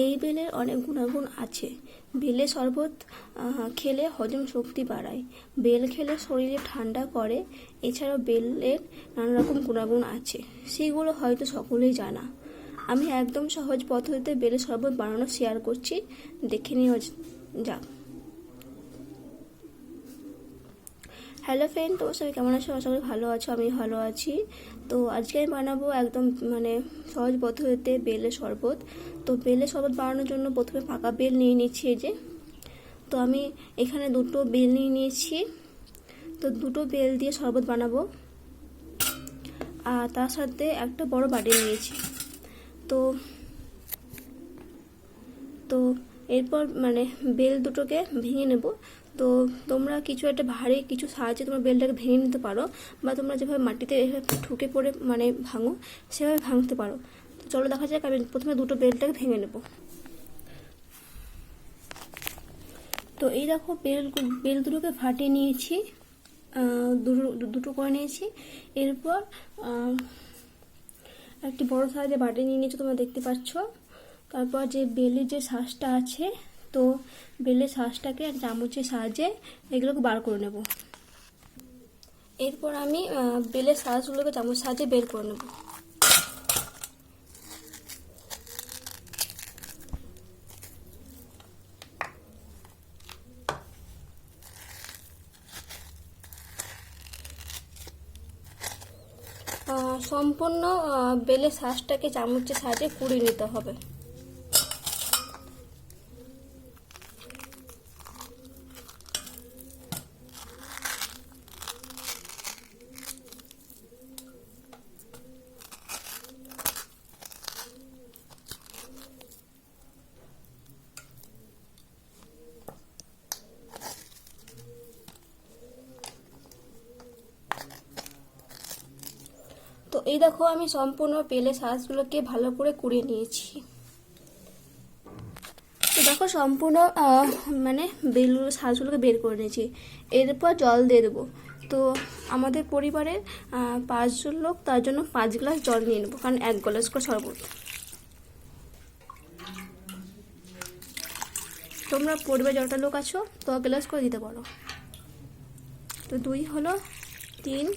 এই বেলের অনেক গুণাগুণ আছে। বেলের শরবত খেলে হজম শক্তি বাড়ায়, বেল খেলে শরীরে ঠান্ডা করে। এছাড়াও বেলের নানা রকম গুণাগুণ আছে, সেগুলো হয়তো সকলেই জানা। আমি একদম সহজ পদ্ধতিতে বেলের শরবত বানানো শেয়ার করছি, দেখে নেওয়া যাক। হ্যালো ফ্রেন্ড, তোমার সবাই কেমন আছো? আশা করি ভালো আছো, আমি ভালো আছি। তো আজকে আমি বানাবো একদম সহজ পদ্ধতিতে বেলের শরবত। তো বেলের শরবত বানানোর জন্য প্রথমে পাকা বেল নিয়ে নিচ্ছি, এই যে। তো আমি এখানে দুটো বেল নিয়ে নিয়েছি। তো দুটো বেল দিয়ে শরবত বানাবো, আর তার সাথে একটা বড় বাটি নিয়েছি। তো তো এরপর বেল দুটোকে ভেঙে নেব। তো তোমরা কিছু একটা ভারী কিছু সাহায্যে তোমরা বেলটাকে ভেঙে নিতে পারো, বা তোমরা যেভাবে মাটিতে এভাবে ঠুকে পড়ে ভাঙো, সেভাবে ভাঙতে পারো। তো চলো দেখা যাক। আমি প্রথমে দুটো বেলটাকে ভেঙে নেব। তো এই দেখো, বেল দুটোকে ফাটিয়ে নিয়েছি, দুটো করে নিয়েছি। এরপর একটি বড় সাইজে বাটি নিয়ে নিয়েছি, তোমরা দেখতে পাচ্ছ। তারপর যে বেলের যে শাঁসটা আছে, তো বেলের শাঁসটাকে চামচের সাহায্যে এগুলোকে বার করে নেব। এরপর আমি বেলের শাঁসগুলোকে চামচের সাহায্যে বের করে নেব। সম্পূর্ণ বেলের শাঁসটাকে চামচের সাহায্যে কুড়িয়ে নিতে হবে। তো এই দেখো, আমি সম্পূর্ণ বেলের শাঁসগুলোকে ভালো করে কুড়িয়ে নিয়েছি। তো দেখো, সম্পূর্ণ বেলগুলো শাঁসগুলোকে বের করে নিয়েছি। এরপর জল দিয়ে দেবো। তো আমাদের পরিবারের 5 জন লোক, তার জন্য 5 গ্লাস জল নিয়ে নেবো, কারণ 1 গ্লাস করে শরবত। তোমরা পরিবারে যতটা লোক আছো 1 গ্লাস করে দিতে পারো। তো 2 হলো, 3,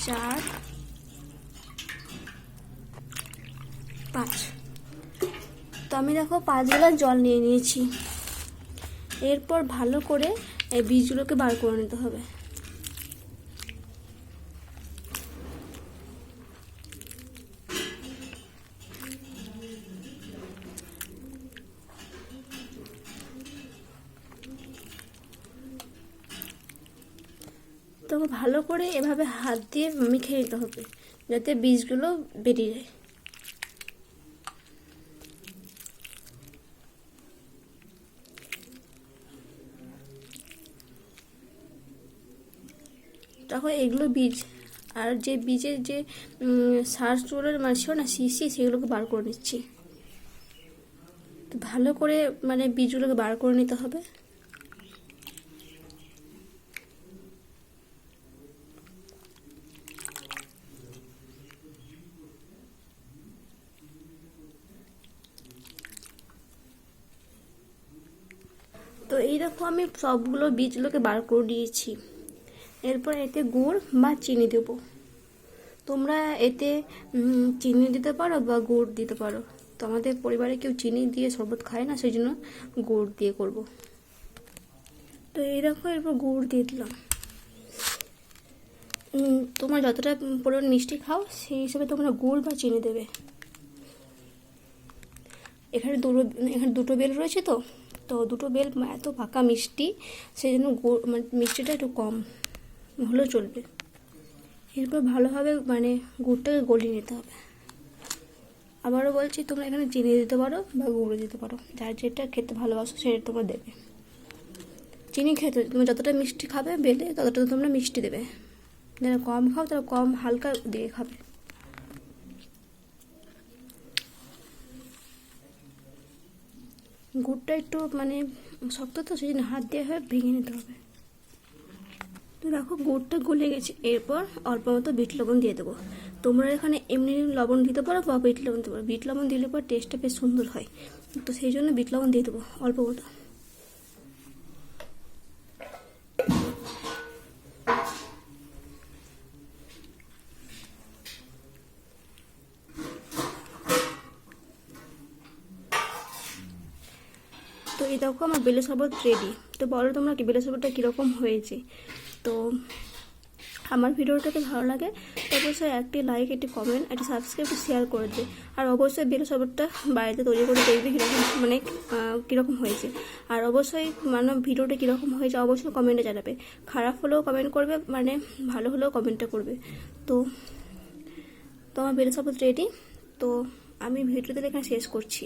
4, 5। তো আমি দেখো 5 গ্লাস জল নিয়ে নিয়েছি। এরপর ভালো করে এই বীজগুলোকে বার করে নিতে হবে। তো ভালো করে এভাবে হাত দিয়ে মেখে নিতে হবে, যাতে বীজগুলো বেরিয়ে যায়। তখন এগুলো বীজ, আর যে বীজের যে শাঁসগুলো ছিল না, শিশি, সেগুলোকে বার করে নিচ্ছি। তো ভালো করে বীজগুলোকে বার করে নিতে হবে। তো এই দেখো, আমি সবগুলো বীজগুলোকে বার করে দিয়েছি। এরপর এতে গুড় বা চিনি দেব। তোমরা এতে চিনি দিতে পারো বা গুড় দিতে পারো। তো আমাদের পরিবারে কেউ চিনি দিয়ে শরবত খায় না, সেই জন্য গুড় দিয়ে করব। তো এই দেখো, এরপর গুড় দিয়ে দিলাম। তোমরা যতটা পরিমাণ মিষ্টি খাও সেই হিসেবে তোমরা গুড় বা চিনি দেবে। এখানে দুটো বেল রয়েছে, তো দুটো বেল এত পাকা মিষ্টি, সেই জন্য গুড় মিষ্টিটা একটু কম হলেও চলবে। এরপর ভালোভাবে গুড়টাকে গলিয়ে নিতে হবে। আবারও বলছি, তোমরা এখানে চিনি দিতে পারো বা গুঁড়ো দিতে পারো, যার যেটা খেতে ভালোবাসো সেটা তোমরা দেবে। চিনি খেতে তোমরা যতটা মিষ্টি খাবে বেলে, ততটা তোমরা মিষ্টি দেবে। যারা কম খাও তারা কম হালকা দিয়ে খাবে। গুড়টা একটু শক্ত, তো সেই জন্য হাত দিয়ে ভেঙে নিতে হবে। তো তো দেখো গুড়টা গলে গেছে, এরপর অল্প মতো বিট লবণ দিয়ে দেবো। তোমরা এখানে এমনি লবণ দিতে পারো বা বিট লবণ দিতে পারো, বিট লবণ দিলে পর টেস্টটা বেশ সুন্দর হয়, তো সেই জন্য বিট লবণ দিয়ে দেবো অল্প মতো। তো এই দেখো আমার বেলে শরবত রেডি। তো বলো তোমরা কি বেলে শরবতটা কীরকম হয়েছে। তো আমার ভিডিওটাতে ভালো লাগে তো অবশ্যই একটি লাইক, একটি কমেন্ট, একটি সাবস্ক্রাইব, শেয়ার করে দেবে। আর অবশ্যই বেলে শরবতটা বাড়িতে তৈরি করে দেখবে কীরকম মানে কীরকম হয়েছে। আর অবশ্যই মানে ভিডিওটা কীরকম হয়েছে অবশ্যই কমেন্টে জানাবে। খারাপ হলেও কমেন্ট করবে, মানে ভালো হলেও কমেন্টটা করবে। তো তো আমার বেলে শরবত রেডি। তো আমি ভিডিওটা এখানে শেষ করছি।